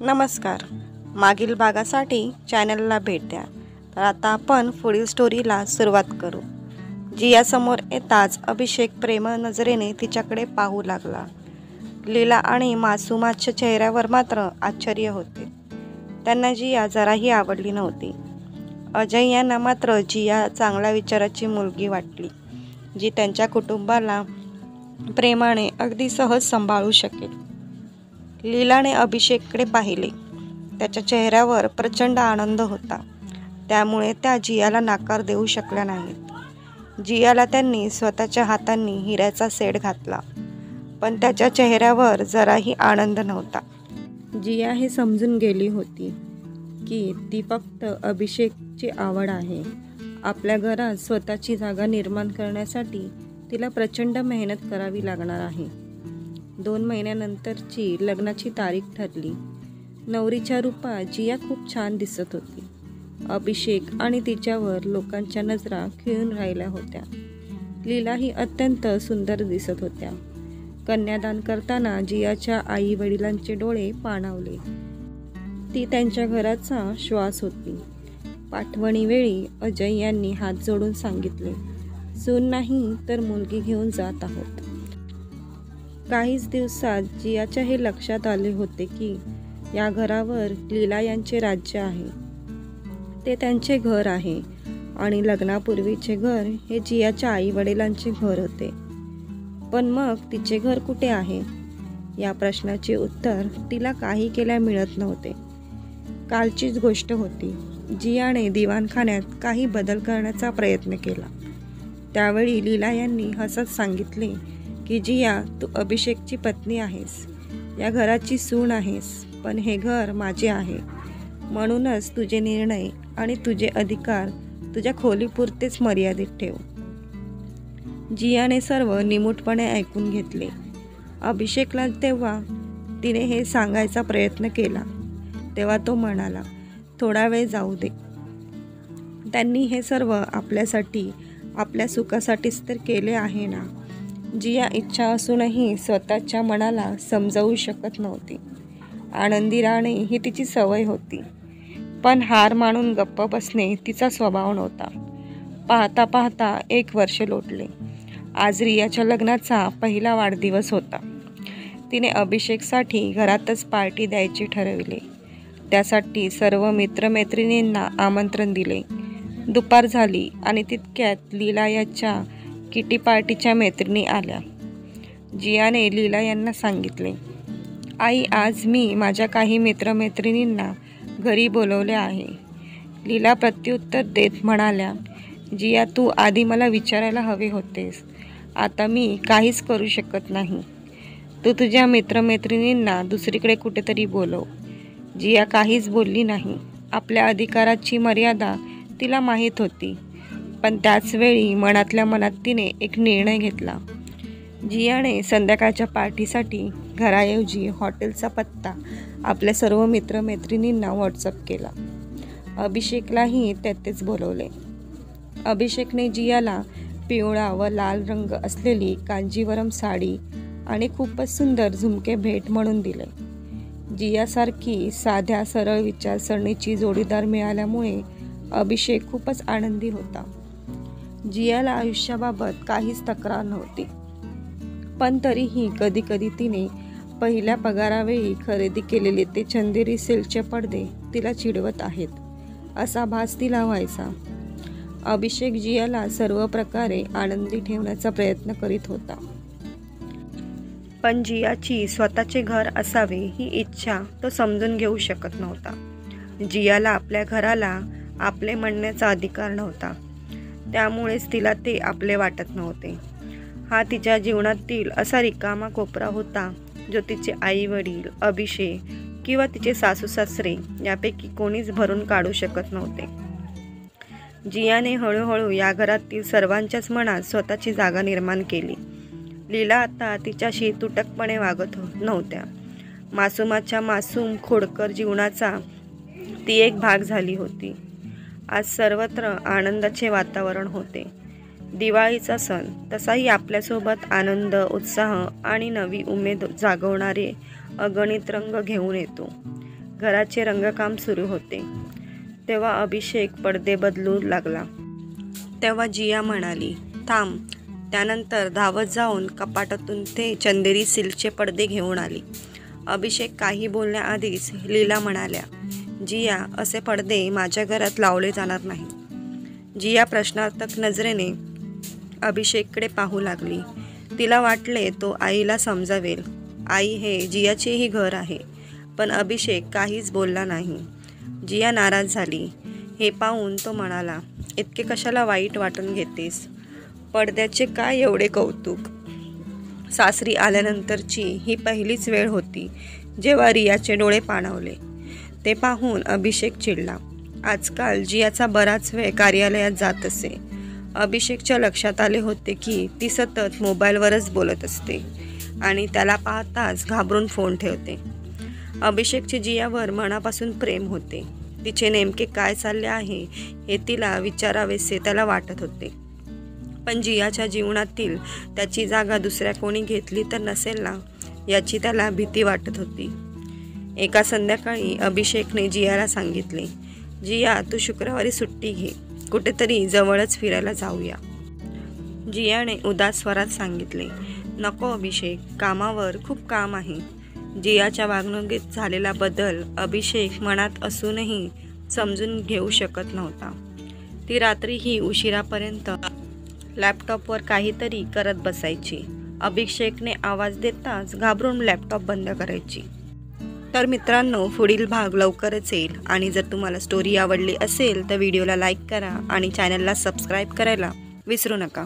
नमस्कार. मागील भागासाठी चॅनलला भेट द्या. तर आता आपण पुढील स्टोरीला सुरुवात करू. जियासमोर येताच अभिषेक प्रेम नजरेने तिच्याकडे पाहू लागला. लीला आणि मासूमाच्या चेहऱ्यावर मात्र आश्चर्य होते. त्यांना जिया जराही आवडली नव्हती. अजय यांना मात्र जिया चांगल्या विचाराची मुलगी वाटली, जी त्यांच्या कुटुंबाला प्रेमाने अगदी सहज सांभाळू शकेल. लीलाने अभिषेककडे पाहिले. त्याच्या चेहऱ्यावर प्रचंड आनंद होता. त्यामुळे त्या जियाला नकार देऊ शकल्या नाहीत. जियाला त्यांनी स्वतःच्या हातांनी हिऱ्याचा सेट घातला, पण त्याच्या चेहऱ्यावर जराही आनंद नव्हता. जिया हे समजून गेली होती की ती फक्त अभिषेकची आवड आहे. आपल्या घरात स्वतःची जागा निर्माण करण्यासाठी तिला प्रचंड मेहनत करावी लागणार आहे. 2 महिन्यानंतरची लग्नाची तारीख ठरली. नवरीच्या रूपात जिया खूप छान दिसत होती. अभिषेक आणि तिच्यावर लोकांच्या नजरा खिळून राहिल्या होत्या. लीलाही अत्यंत सुंदर दिसत होत्या. कन्यादान करताना जियाच्या आई वडिलांचे डोळे पाणावले. ती त्यांच्या घराचा श्वास होती. पाठवणीवेळी अजय यांनी हात जोडून सांगितले, सून नाही तर मुलगी घेऊन जात आहोत. काहीच दिवसात जियाच्या हे लक्षात आले होते की या घरावर लीला यांचे राज्य आहे. ते त्यांचे घर आहे आणि लग्नापूर्वीचे घर हे जियाच्या आई वडिलांचे घर होते. पण मग तिचे घर कुठे आहे? या प्रश्नाचे उत्तर तिला काही केल्या मिळत नव्हते. कालचीच गोष्ट होती. जियाने दिवाणखान्यात काही बदल करण्याचा प्रयत्न केला. त्यावेळी लीला यांनी हसत सांगितले की जिया, तू अभिषेकची पत्नी आहेस, या घराची सून आहेस, पण हे घर माझे आहे. म्हणूनच तुझे निर्णय आणि तुझे अधिकार तुझ्या खोलीपुरतेच मर्यादित ठेव. जियाने सर्व निमूटपणे ऐकून घेतले. अभिषेकला तेव्हा तिने हे सांगायचा प्रयत्न केला तेव्हा तो म्हणाला, थोडा वेळ जाऊ दे. त्यांनी हे सर्व आपल्यासाठी, आपल्या सुखासाठीच तर केले आहे ना. जिया इच्छा असूनही स्वतःच्या मनाला समजावू शकत नव्हती. आनंदी राहणे ही तिची सवय होती, पण हार मानून गप्प बसणे तिचा स्वभाव नव्हता. पाहता पाहता 1 वर्ष लोटले. आज रियाच्या लग्नाचा पहिला वाढदिवस होता. तिने अभिषेकसाठी घरातच पार्टी द्यायची ठरविले. त्यासाठी सर्व मित्रमैत्रिणींना आमंत्रण दिले. दुपार झाली आणि तितक्यात लीला याच्या किटी पार्टीच्या मैत्रिणी आल्या. जियाने लीला यांना सांगितले, आई, आज मी माझ्या काही मित्रमैत्रिणींना घरी बोलवले आहे. लीला प्रत्युत्तर देत म्हणाल्या, जिया, तू आधी मला विचारायला हवे होतेस. आता मी काहीच करू शकत नाही. तू तुझ्या मित्रमैत्रिणींना दुसरीकडे कुठेतरी बोलव. जिया काहीच बोलली नाही. आपल्या अधिकाराची मर्यादा तिला माहीत होती, पण त्याचवेळी मनातल्या मनात तिने एक निर्णय घेतला. जियाने संध्याकाळच्या पार्टीसाठी घराऐवजी हॉटेलचा पत्ता आपल्या सर्व मित्रमैत्रिणींना व्हॉट्सअप केला. अभिषेकलाही तेथेच बोलवले. अभिषेकने जियाला पिवळा व लाल रंग असलेली कांजीवरम साडी आणि खूपच सुंदर झुमके भेट म्हणून दिले. जियासारखी साध्या सरळ विचारसरणीची जोडीदार मिळाल्यामुळे अभिषेक खूपच आनंदी होता. जियाला आयुष्याबाबत काहीच तक्रार नव्हती, पण तरीही कधीकधी तिने पहिल्या पगारावेळी खरेदी केलेले ते चंदेरी सिल्कचे पडदे तिला चिडवत आहेत असा भास तिला व्हायचा. अभिषेक जियाला सर्व प्रकारे आनंदी ठेवण्याचा प्रयत्न करीत होता, पण जियाची स्वतःचे घर असावे ही इच्छा तो समजून घेऊ शकत नव्हता. जियाला आपल्या घराला आपले म्हणण्याचा अधिकार नव्हता. त्यामुळेच तिला ते आपले वाटत नव्हते. हा तिच्या जीवनातील असा रिकामा कोपरा होता जो तिचे आई वडील, अभिषेक किंवा तिचे सासू सासरे यापैकी कोणीच भरून काढू शकत नव्हते. जियाने हळूहळू या घरातील सर्वांच्याच मनात स्वतःची जागा निर्माण केली. लीला आता तिच्याशी तुटकपणे वागत नव्हत्या. मासूमाच्या मासूम खोडकर जीवनाचा ती एक भाग झाली होती. आज सर्वत्र आनंदाचे वातावरण होते. दिवाळीचा सण तसाही आपल्यासोबत आनंद, उत्साह आणि नवी उमेद जागवणारे अगणित रंग घेऊन येतो. घराचे रंगकाम सुरू होते तेव्हा अभिषेक पडदे बदलू लागला। तेव्हा जिया म्हणाली, थांब। त्यानंतर धावत जाऊन कपाटातून ते चंदेरी सिल्कचे पडदे घेऊन आली। अभिषेक काही बोलण्याआधीच लीला म्हणाल्या, जिया, असे पडदे माझ्या घरात लावले जाणार नाही। जिया प्रश्नार्थक नजरेने अभिषेककडे पाहू लागली। तिला वाटले तो आईला समजावेल। आई हे जियाचेही घर आहे। पण अभिषेक काहीच बोलला नाही। जिया नाराज झाली। हे पाहून तो म्हणाला, इतके कशाला वाईट वाटून घेतेस? पडद्याचे काय एवढे कौतुक? सासरी आल्यानंतरची ही पहिलीच वेळ होती जेव्हा रियाचे डोळे पाणावले। ते पाहून अभिषेक चिडला। आजकाल जियाचा बराच वेळ कार्यालयात जात असे। अभिषेकच्या लक्षात आले होते की ती सतत मोबाईलवरच बोलत असते आणि त्याला पाहताच घाबरून फोन ठेवते। अभिषेकचे जियावर मनापासून प्रेम होते। तिचे नेमके काय चालले आहे हे तिला विचारावेसे त्याला वाटत होते। पण जियाच्या जीवनातील त्याची जागा दुसऱ्या कोणी घेतली तर नसेल ना, याची त्याला भीती वाटत होती। एका संध्याकाळी अभिषेकने जियाला सांगितले, जिया, तू शुक्रवारी सुट्टी घे, कुठेतरी जवळच फिरायला जाऊया। जियाने उदास स्वरात सांगितले, नको अभिषेक, कामावर खूप काम आहे। जियाच्या वागणुकीत झालेला बदल अभिषेक मनात असूनही समजून घेऊ शकत नव्हता। ती रात्रीही उशिरापर्यंत लॅपटॉपवर काहीतरी करत बसायची। अभिषेकने आवाज देताच घाबरून लॅपटॉप बंद करायची। तर मित्रांनो, पुढील भाग लवकरच येईल आणि जर तुम्हाला स्टोरी आवडली असेल तर व्हिडिओला लाईक करा आणि चॅनलला सबस्क्राईब करायला विसरू नका।